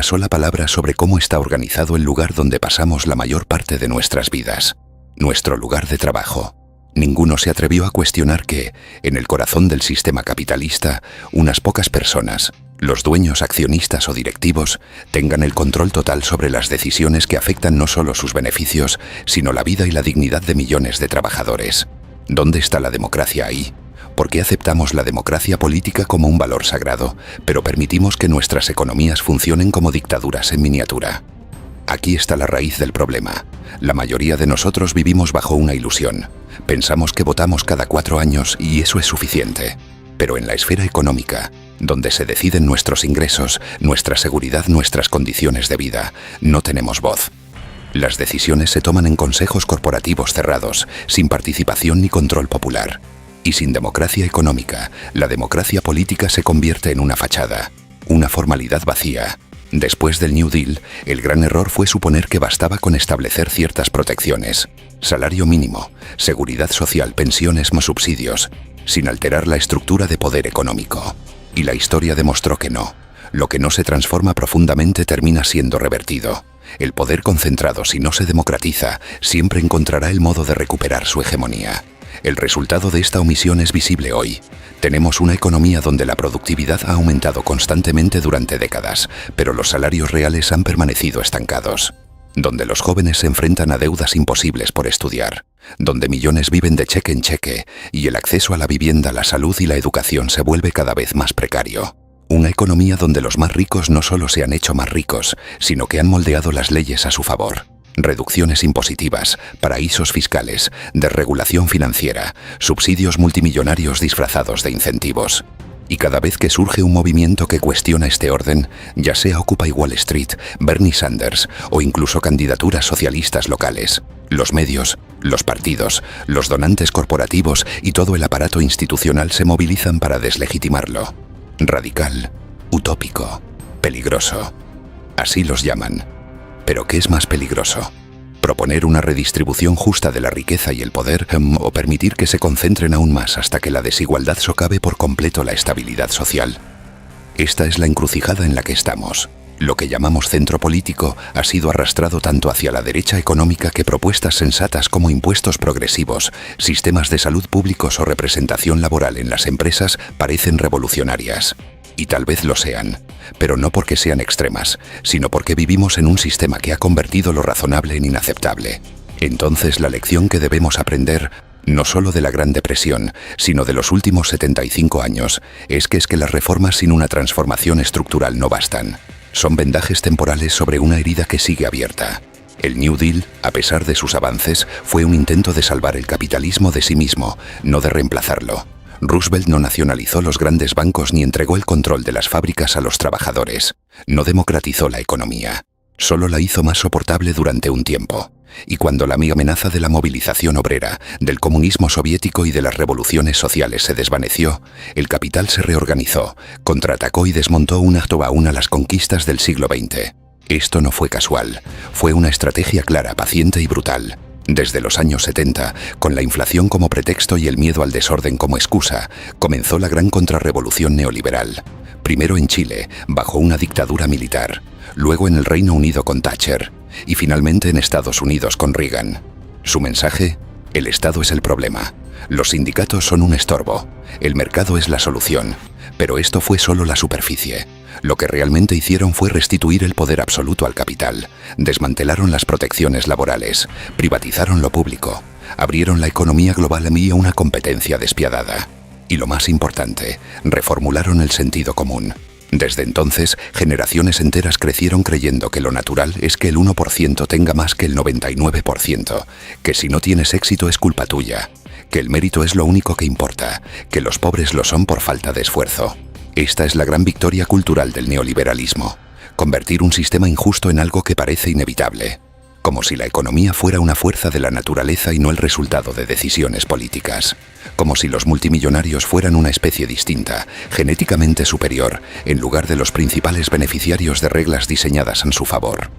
una sola palabra sobre cómo está organizado el lugar donde pasamos la mayor parte de nuestras vidas, nuestro lugar de trabajo. Ninguno se atrevió a cuestionar que, en el corazón del sistema capitalista, unas pocas personas, los dueños, accionistas o directivos, tengan el control total sobre las decisiones que afectan no solo sus beneficios, sino la vida y la dignidad de millones de trabajadores. ¿Dónde está la democracia ahí? ¿Por qué aceptamos la democracia política como un valor sagrado, pero permitimos que nuestras economías funcionen como dictaduras en miniatura? Aquí está la raíz del problema. La mayoría de nosotros vivimos bajo una ilusión. Pensamos que votamos cada 4 años y eso es suficiente. Pero en la esfera económica, donde se deciden nuestros ingresos, nuestra seguridad, nuestras condiciones de vida, no tenemos voz. Las decisiones se toman en consejos corporativos cerrados, sin participación ni control popular. Y sin democracia económica, la democracia política se convierte en una fachada, una formalidad vacía. Después del New Deal, el gran error fue suponer que bastaba con establecer ciertas protecciones, salario mínimo, seguridad social, pensiones más subsidios, sin alterar la estructura de poder económico. Y la historia demostró que no. Lo que no se transforma profundamente termina siendo revertido. El poder concentrado, si no se democratiza, siempre encontrará el modo de recuperar su hegemonía. El resultado de esta omisión es visible hoy. Tenemos una economía donde la productividad ha aumentado constantemente durante décadas, pero los salarios reales han permanecido estancados. Donde los jóvenes se enfrentan a deudas imposibles por estudiar. Donde millones viven de cheque en cheque y el acceso a la vivienda, la salud y la educación se vuelve cada vez más precario. Una economía donde los más ricos no solo se han hecho más ricos, sino que han moldeado las leyes a su favor. Reducciones impositivas, paraísos fiscales, desregulación financiera, subsidios multimillonarios disfrazados de incentivos. Y cada vez que surge un movimiento que cuestiona este orden, ya sea Occupy Wall Street, Bernie Sanders o incluso candidaturas socialistas locales, los medios, los partidos, los donantes corporativos y todo el aparato institucional se movilizan para deslegitimarlo. Radical, utópico, peligroso. Así los llaman. ¿Pero qué es más peligroso? ¿Proponer una redistribución justa de la riqueza y el poder o permitir que se concentren aún más hasta que la desigualdad socave por completo la estabilidad social? Esta es la encrucijada en la que estamos. Lo que llamamos centro político ha sido arrastrado tanto hacia la derecha económica que propuestas sensatas como impuestos progresivos, sistemas de salud públicos o representación laboral en las empresas parecen revolucionarias. Y tal vez lo sean, pero no porque sean extremas, sino porque vivimos en un sistema que ha convertido lo razonable en inaceptable. Entonces la lección que debemos aprender, no solo de la Gran Depresión, sino de los últimos 75 años, es que las reformas sin una transformación estructural no bastan. Son vendajes temporales sobre una herida que sigue abierta. El New Deal, a pesar de sus avances, fue un intento de salvar el capitalismo de sí mismo, no de reemplazarlo. Roosevelt no nacionalizó los grandes bancos ni entregó el control de las fábricas a los trabajadores. No democratizó la economía. Solo la hizo más soportable durante un tiempo. Y cuando la amenaza de la movilización obrera, del comunismo soviético y de las revoluciones sociales se desvaneció, el capital se reorganizó, contraatacó y desmontó una a una las conquistas del siglo XX. Esto no fue casual. Fue una estrategia clara, paciente y brutal. Desde los años 70, con la inflación como pretexto y el miedo al desorden como excusa, comenzó la gran contrarrevolución neoliberal. Primero en Chile, bajo una dictadura militar, luego en el Reino Unido con Thatcher, y finalmente en Estados Unidos con Reagan. Su mensaje: el Estado es el problema, los sindicatos son un estorbo, el mercado es la solución. Pero esto fue solo la superficie. Lo que realmente hicieron fue restituir el poder absoluto al capital, desmantelaron las protecciones laborales, privatizaron lo público, abrieron la economía global a una competencia despiadada. Y lo más importante, reformularon el sentido común. Desde entonces, generaciones enteras crecieron creyendo que lo natural es que el 1% tenga más que el 99%, que si no tienes éxito es culpa tuya, que el mérito es lo único que importa, que los pobres lo son por falta de esfuerzo. Esta es la gran victoria cultural del neoliberalismo, convertir un sistema injusto en algo que parece inevitable, como si la economía fuera una fuerza de la naturaleza y no el resultado de decisiones políticas, como si los multimillonarios fueran una especie distinta, genéticamente superior, en lugar de los principales beneficiarios de reglas diseñadas en su favor.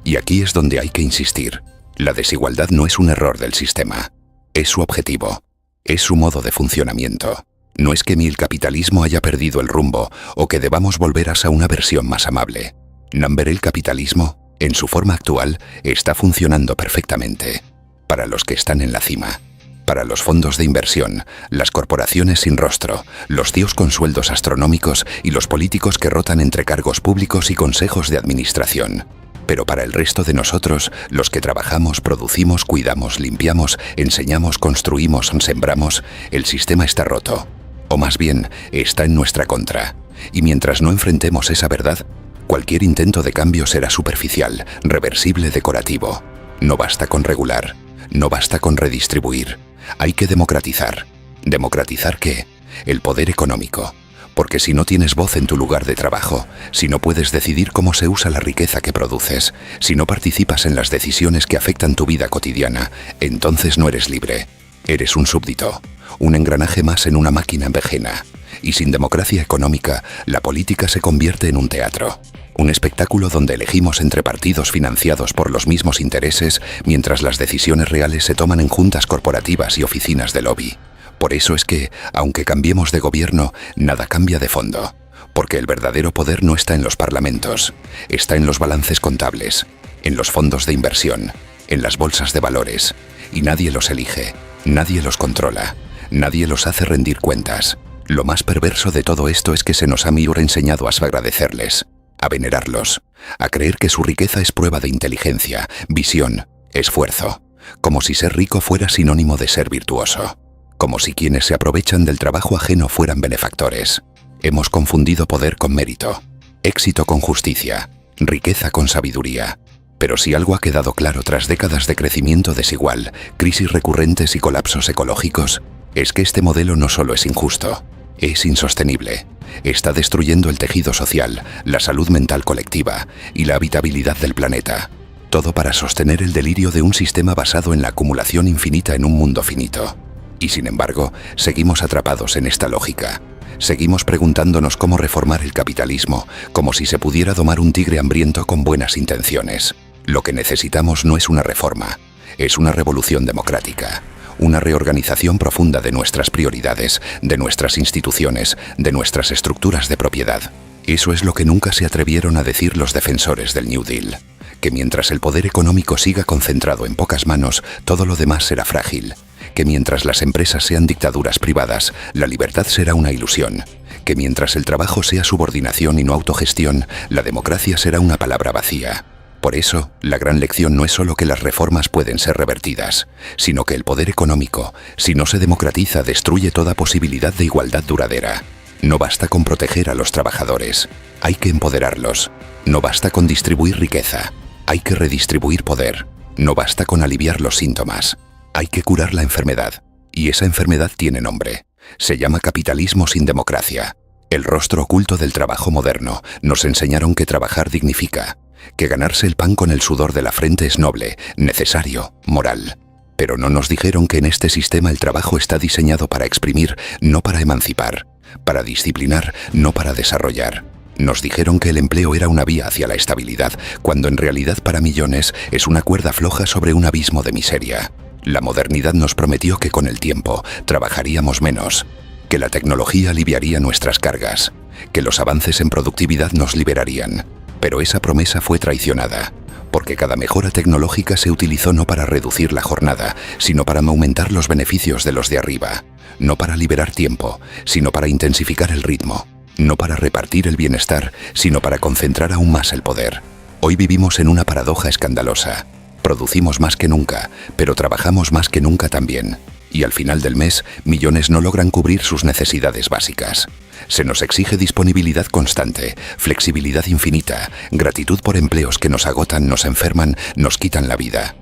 Y aquí es donde hay que insistir. La desigualdad no es un error del sistema, es su objetivo, es su modo de funcionamiento. No es que el capitalismo haya perdido el rumbo o que debamos volver a una versión más amable. El capitalismo, en su forma actual, está funcionando perfectamente. Para los que están en la cima. Para los fondos de inversión, las corporaciones sin rostro, los tíos con sueldos astronómicos y los políticos que rotan entre cargos públicos y consejos de administración. Pero para el resto de nosotros, los que trabajamos, producimos, cuidamos, limpiamos, enseñamos, construimos, sembramos, el sistema está roto. O más bien, está en nuestra contra. Y mientras no enfrentemos esa verdad, cualquier intento de cambio será superficial, reversible, decorativo. No basta con regular, no basta con redistribuir. Hay que democratizar. ¿Democratizar qué? El poder económico. Porque si no tienes voz en tu lugar de trabajo, si no puedes decidir cómo se usa la riqueza que produces, si no participas en las decisiones que afectan tu vida cotidiana, entonces no eres libre. Eres un súbdito, un engranaje más en una máquina envejena. Y sin democracia económica, la política se convierte en un teatro. Un espectáculo donde elegimos entre partidos financiados por los mismos intereses, mientras las decisiones reales se toman en juntas corporativas y oficinas de lobby. Por eso es que, aunque cambiemos de gobierno, nada cambia de fondo. Porque el verdadero poder no está en los parlamentos, está en los balances contables, en los fondos de inversión, en las bolsas de valores. Y nadie los elige, nadie los controla, nadie los hace rendir cuentas. Lo más perverso de todo esto es que se nos ha enseñado a agradecerles, a venerarlos, a creer que su riqueza es prueba de inteligencia, visión, esfuerzo, como si ser rico fuera sinónimo de ser virtuoso. Como si quienes se aprovechan del trabajo ajeno fueran benefactores. Hemos confundido poder con mérito, éxito con justicia, riqueza con sabiduría. Pero si algo ha quedado claro tras décadas de crecimiento desigual, crisis recurrentes y colapsos ecológicos, es que este modelo no solo es injusto, es insostenible. Está destruyendo el tejido social, la salud mental colectiva y la habitabilidad del planeta. Todo para sostener el delirio de un sistema basado en la acumulación infinita en un mundo finito. Y sin embargo, seguimos atrapados en esta lógica. Seguimos preguntándonos cómo reformar el capitalismo, como si se pudiera domar un tigre hambriento con buenas intenciones. Lo que necesitamos no es una reforma, es una revolución democrática. Una reorganización profunda de nuestras prioridades, de nuestras instituciones, de nuestras estructuras de propiedad. Eso es lo que nunca se atrevieron a decir los defensores del New Deal. Que mientras el poder económico siga concentrado en pocas manos, todo lo demás será frágil. Que mientras las empresas sean dictaduras privadas, la libertad será una ilusión. Que mientras el trabajo sea subordinación y no autogestión, la democracia será una palabra vacía. Por eso, la gran lección no es solo que las reformas pueden ser revertidas, sino que el poder económico, si no se democratiza, destruye toda posibilidad de igualdad duradera. No basta con proteger a los trabajadores, hay que empoderarlos. No basta con distribuir riqueza, hay que redistribuir poder. No basta con aliviar los síntomas, hay que curar la enfermedad. Y esa enfermedad tiene nombre. Se llama capitalismo sin democracia. El rostro oculto del trabajo moderno. Nos enseñaron que trabajar dignifica, que ganarse el pan con el sudor de la frente es noble, necesario, moral. Pero no nos dijeron que en este sistema el trabajo está diseñado para exprimir, no para emancipar, para disciplinar, no para desarrollar. Nos dijeron que el empleo era una vía hacia la estabilidad, cuando en realidad para millones es una cuerda floja sobre un abismo de miseria. La modernidad nos prometió que con el tiempo trabajaríamos menos, que la tecnología aliviaría nuestras cargas, que los avances en productividad nos liberarían. Pero esa promesa fue traicionada, porque cada mejora tecnológica se utilizó no para reducir la jornada, sino para aumentar los beneficios de los de arriba, no para liberar tiempo, sino para intensificar el ritmo, no para repartir el bienestar, sino para concentrar aún más el poder. Hoy vivimos en una paradoja escandalosa. Producimos más que nunca, pero trabajamos más que nunca también. Y al final del mes, millones no logran cubrir sus necesidades básicas. Se nos exige disponibilidad constante, flexibilidad infinita, gratitud por empleos que nos agotan, nos enferman, nos quitan la vida.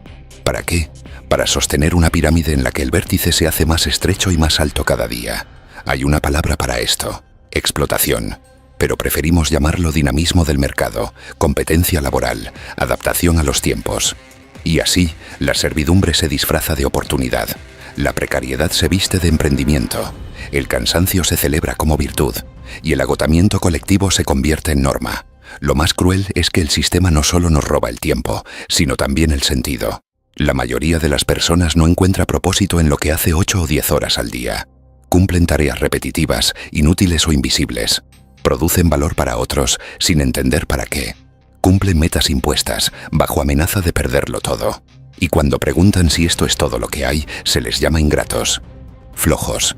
¿Para qué? Para sostener una pirámide en la que el vértice se hace más estrecho y más alto cada día. Hay una palabra para esto: explotación. Pero preferimos llamarlo dinamismo del mercado, competencia laboral, adaptación a los tiempos. Y así, la servidumbre se disfraza de oportunidad. La precariedad se viste de emprendimiento, el cansancio se celebra como virtud y el agotamiento colectivo se convierte en norma. Lo más cruel es que el sistema no solo nos roba el tiempo, sino también el sentido. La mayoría de las personas no encuentra propósito en lo que hace 8 o 10 horas al día. Cumplen tareas repetitivas, inútiles o invisibles. Producen valor para otros sin entender para qué. Cumplen metas impuestas, bajo amenaza de perderlo todo. Y cuando preguntan si esto es todo lo que hay, se les llama ingratos, flojos,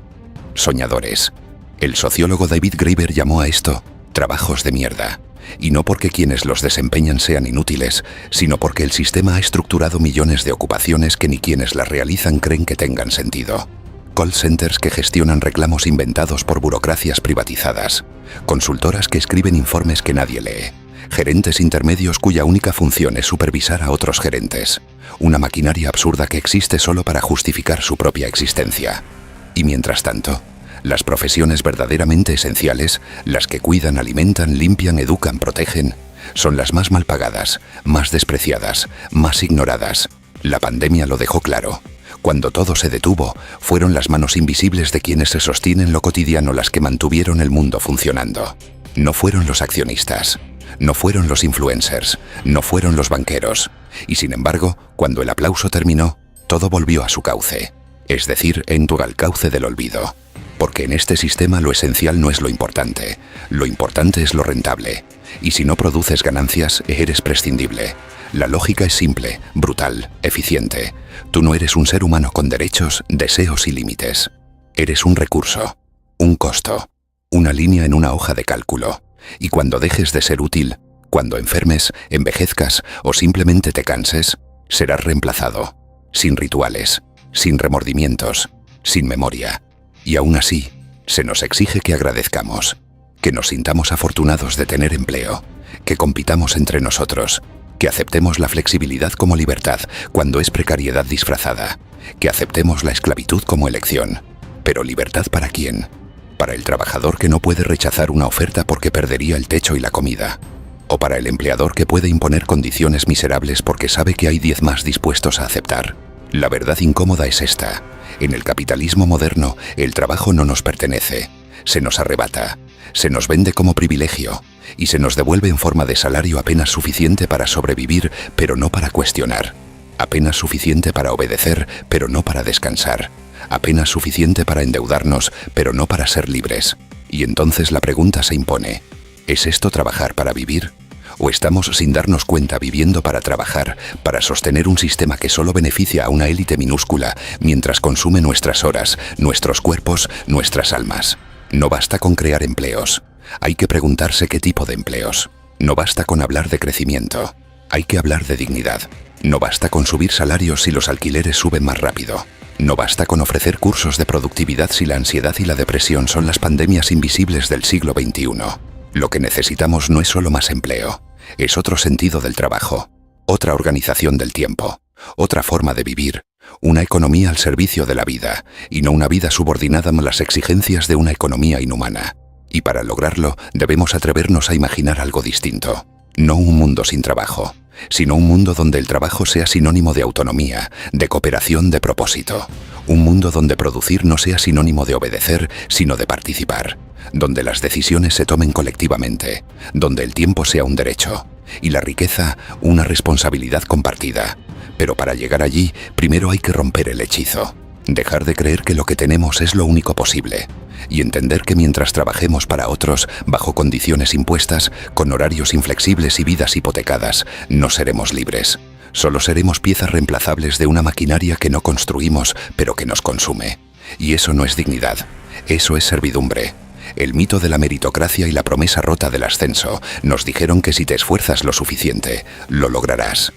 soñadores. El sociólogo David Graeber llamó a esto trabajos de mierda. Y no porque quienes los desempeñan sean inútiles, sino porque el sistema ha estructurado millones de ocupaciones que ni quienes las realizan creen que tengan sentido. Call centers que gestionan reclamos inventados por burocracias privatizadas, consultoras que escriben informes que nadie lee, gerentes intermedios cuya única función es supervisar a otros gerentes, una maquinaria absurda que existe solo para justificar su propia existencia. Y mientras tanto, las profesiones verdaderamente esenciales, las que cuidan, alimentan, limpian, educan, protegen, son las más mal pagadas, más despreciadas, más ignoradas. La pandemia lo dejó claro. Cuando todo se detuvo, fueron las manos invisibles de quienes se sostienen lo cotidiano las que mantuvieron el mundo funcionando. No fueron los accionistas, no fueron los influencers, no fueron los banqueros. Y sin embargo, cuando el aplauso terminó, todo volvió a su cauce. Es decir, entró al cauce del olvido. Porque en este sistema lo esencial no es lo importante es lo rentable. Y si no produces ganancias, eres prescindible. La lógica es simple, brutal, eficiente. Tú no eres un ser humano con derechos, deseos y límites. Eres un recurso, un costo, una línea en una hoja de cálculo. Y cuando dejes de ser útil, cuando enfermes, envejezcas o simplemente te canses, serás reemplazado. Sin rituales, sin remordimientos, sin memoria. Y aún así, se nos exige que agradezcamos, que nos sintamos afortunados de tener empleo, que compitamos entre nosotros, que aceptemos la flexibilidad como libertad cuando es precariedad disfrazada, que aceptemos la esclavitud como elección. Pero ¿libertad para quién? Para el trabajador que no puede rechazar una oferta porque perdería el techo y la comida. O para el empleador que puede imponer condiciones miserables porque sabe que hay 10 más dispuestos a aceptar. La verdad incómoda es esta. En el capitalismo moderno, el trabajo no nos pertenece. Se nos arrebata, se nos vende como privilegio y se nos devuelve en forma de salario apenas suficiente para sobrevivir, pero no para cuestionar. Apenas suficiente para obedecer, pero no para descansar. Apenas suficiente para endeudarnos, pero no para ser libres. Y entonces la pregunta se impone: ¿es esto trabajar para vivir? ¿O estamos sin darnos cuenta viviendo para trabajar, para sostener un sistema que solo beneficia a una élite minúscula mientras consume nuestras horas, nuestros cuerpos, nuestras almas? No basta con crear empleos. Hay que preguntarse qué tipo de empleos. No basta con hablar de crecimiento. Hay que hablar de dignidad. No basta con subir salarios si los alquileres suben más rápido. No basta con ofrecer cursos de productividad si la ansiedad y la depresión son las pandemias invisibles del siglo XXI. Lo que necesitamos no es solo más empleo, es otro sentido del trabajo, otra organización del tiempo, otra forma de vivir, una economía al servicio de la vida, y no una vida subordinada a las exigencias de una economía inhumana. Y para lograrlo, debemos atrevernos a imaginar algo distinto. No un mundo sin trabajo, sino un mundo donde el trabajo sea sinónimo de autonomía, de cooperación, de propósito. Un mundo donde producir no sea sinónimo de obedecer, sino de participar. Donde las decisiones se tomen colectivamente, donde el tiempo sea un derecho y la riqueza una responsabilidad compartida. Pero para llegar allí, primero hay que romper el hechizo, dejar de creer que lo que tenemos es lo único posible y entender que mientras trabajemos para otros, bajo condiciones impuestas, con horarios inflexibles y vidas hipotecadas, no seremos libres. Solo seremos piezas reemplazables de una maquinaria que no construimos, pero que nos consume. Y eso no es dignidad, eso es servidumbre. El mito de la meritocracia y la promesa rota del ascenso nos dijeron que si te esfuerzas lo suficiente, lo lograrás.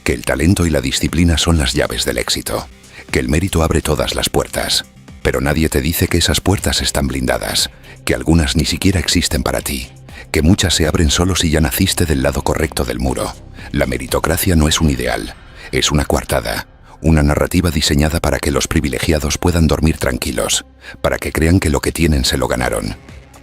Que el talento y la disciplina son las llaves del éxito. Que el mérito abre todas las puertas. Pero nadie te dice que esas puertas están blindadas, que algunas ni siquiera existen para ti, que muchas se abren solo si ya naciste del lado correcto del muro. La meritocracia no es un ideal, es una coartada. Una narrativa diseñada para que los privilegiados puedan dormir tranquilos, para que crean que lo que tienen se lo ganaron.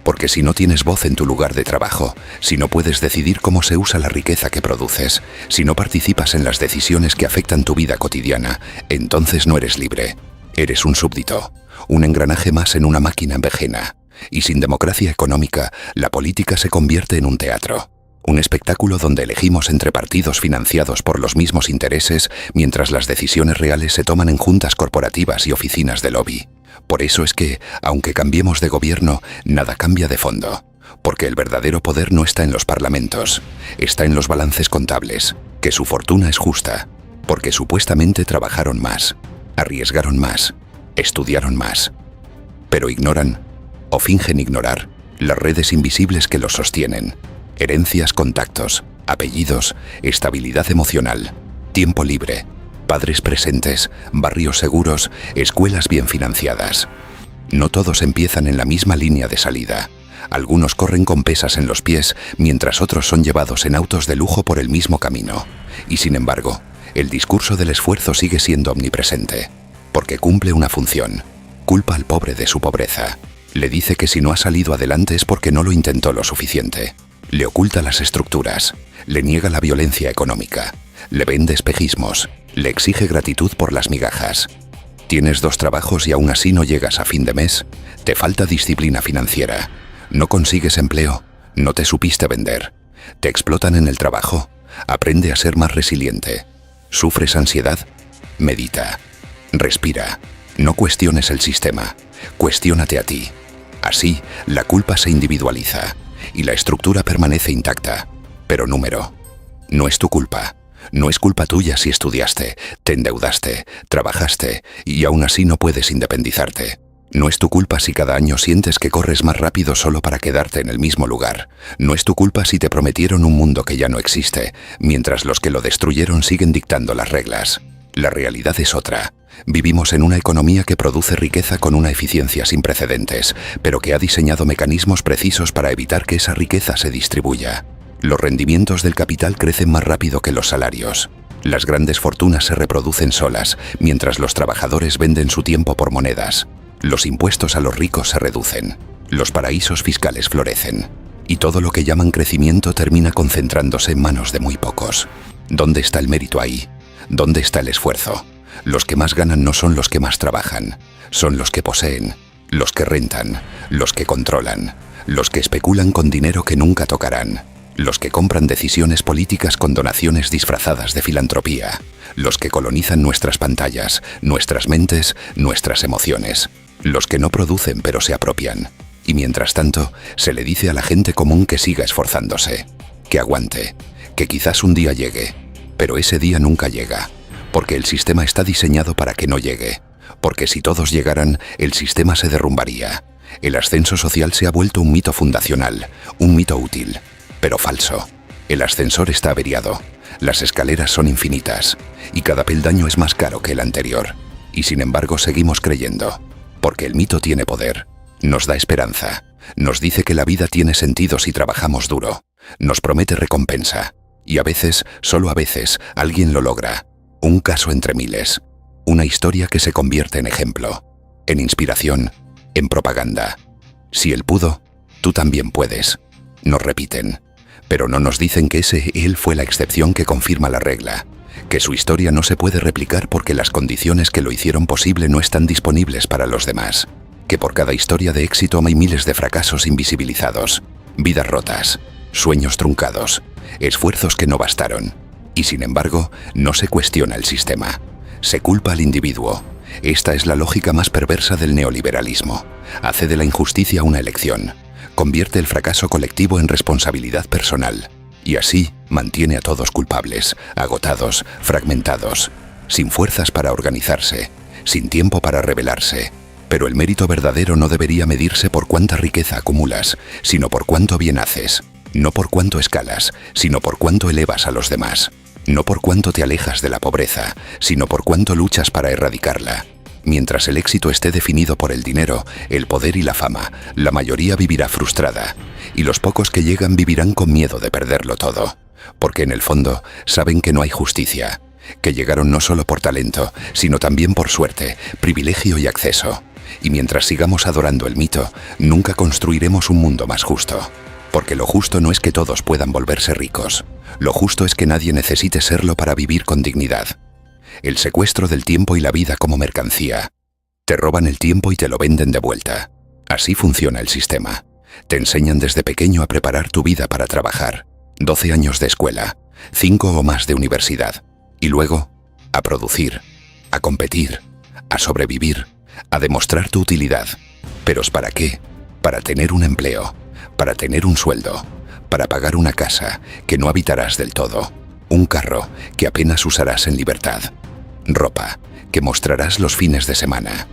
Porque si no tienes voz en tu lugar de trabajo, si no puedes decidir cómo se usa la riqueza que produces, si no participas en las decisiones que afectan tu vida cotidiana, entonces no eres libre. Eres un súbdito, un engranaje más en una máquina envejena. Y sin democracia económica, la política se convierte en un teatro. Un espectáculo donde elegimos entre partidos financiados por los mismos intereses, mientras las decisiones reales se toman en juntas corporativas y oficinas de lobby. Por eso es que, aunque cambiemos de gobierno, nada cambia de fondo. Porque el verdadero poder no está en los parlamentos, está en los balances contables, que su fortuna es justa, porque supuestamente trabajaron más, arriesgaron más, estudiaron más. Pero ignoran, o fingen ignorar, las redes invisibles que los sostienen, herencias, contactos, apellidos, estabilidad emocional, tiempo libre, padres presentes, barrios seguros, escuelas bien financiadas. No todos empiezan en la misma línea de salida. Algunos corren con pesas en los pies, mientras otros son llevados en autos de lujo por el mismo camino. Y sin embargo, el discurso del esfuerzo sigue siendo omnipresente, porque cumple una función. Culpa al pobre de su pobreza. Le dice que si no ha salido adelante es porque no lo intentó lo suficiente. Le oculta las estructuras, le niega la violencia económica, le vende espejismos, le exige gratitud por las migajas. ¿Tienes 2 trabajos y aún así no llegas a fin de mes? ¿Te falta disciplina financiera? ¿No consigues empleo? ¿No te supiste vender? ¿Te explotan en el trabajo? Aprende a ser más resiliente. ¿Sufres ansiedad? Medita. Respira. No cuestiones el sistema. Cuestiónate a ti. Así, la culpa se individualiza y la estructura permanece intacta. Pero número. No es tu culpa. No es culpa tuya si estudiaste, te endeudaste, trabajaste y aún así no puedes independizarte. No es tu culpa si cada año sientes que corres más rápido solo para quedarte en el mismo lugar. No es tu culpa si te prometieron un mundo que ya no existe, mientras los que lo destruyeron siguen dictando las reglas. La realidad es otra. Vivimos en una economía que produce riqueza con una eficiencia sin precedentes, pero que ha diseñado mecanismos precisos para evitar que esa riqueza se distribuya. Los rendimientos del capital crecen más rápido que los salarios. Las grandes fortunas se reproducen solas, mientras los trabajadores venden su tiempo por monedas. Los impuestos a los ricos se reducen. Los paraísos fiscales florecen. Y todo lo que llaman crecimiento termina concentrándose en manos de muy pocos. ¿Dónde está el mérito ahí? ¿Dónde está el esfuerzo? Los que más ganan no son los que más trabajan. Son los que poseen, los que rentan, los que controlan, los que especulan con dinero que nunca tocarán. Los que compran decisiones políticas con donaciones disfrazadas de filantropía, los que colonizan nuestras pantallas, nuestras mentes, nuestras emociones, los que no producen pero se apropian. Y mientras tanto, se le dice a la gente común que siga esforzándose, que aguante, que quizás un día llegue, pero ese día nunca llega, porque el sistema está diseñado para que no llegue, porque si todos llegaran, el sistema se derrumbaría. El ascenso social se ha vuelto un mito fundacional, un mito útil, pero falso. El ascensor está averiado, las escaleras son infinitas, y cada peldaño es más caro que el anterior. Y sin embargo seguimos creyendo, porque el mito tiene poder, nos da esperanza, nos dice que la vida tiene sentido si trabajamos duro, nos promete recompensa, y a veces, solo a veces, alguien lo logra. Un caso entre miles, una historia que se convierte en ejemplo, en inspiración, en propaganda. Si él pudo, tú también puedes. Nos repiten. Pero no nos dicen que ese él fue la excepción que confirma la regla, que su historia no se puede replicar porque las condiciones que lo hicieron posible no están disponibles para los demás, que por cada historia de éxito hay miles de fracasos invisibilizados, vidas rotas, sueños truncados, esfuerzos que no bastaron, y sin embargo no se cuestiona el sistema, se culpa al individuo. Esta es la lógica más perversa del neoliberalismo, hace de la injusticia una elección, convierte el fracaso colectivo en responsabilidad personal, y así mantiene a todos culpables, agotados, fragmentados, sin fuerzas para organizarse, sin tiempo para rebelarse. Pero el mérito verdadero no debería medirse por cuánta riqueza acumulas, sino por cuánto bien haces, no por cuánto escalas, sino por cuánto elevas a los demás, no por cuánto te alejas de la pobreza, sino por cuánto luchas para erradicarla. Mientras el éxito esté definido por el dinero, el poder y la fama, la mayoría vivirá frustrada, y los pocos que llegan vivirán con miedo de perderlo todo, porque en el fondo saben que no hay justicia, que llegaron no solo por talento, sino también por suerte, privilegio y acceso. Y mientras sigamos adorando el mito, nunca construiremos un mundo más justo, porque lo justo no es que todos puedan volverse ricos, lo justo es que nadie necesite serlo para vivir con dignidad. El secuestro del tiempo y la vida como mercancía. Te roban el tiempo y te lo venden de vuelta. Así funciona el sistema. Te enseñan desde pequeño a preparar tu vida para trabajar. 12 años de escuela, 5 o más de universidad. Y luego, a producir, a competir, a sobrevivir, a demostrar tu utilidad. ¿Pero para qué? Para tener un empleo, para tener un sueldo, para pagar una casa que no habitarás del todo, un carro que apenas usarás en libertad, ropa que mostrarás los fines de semana,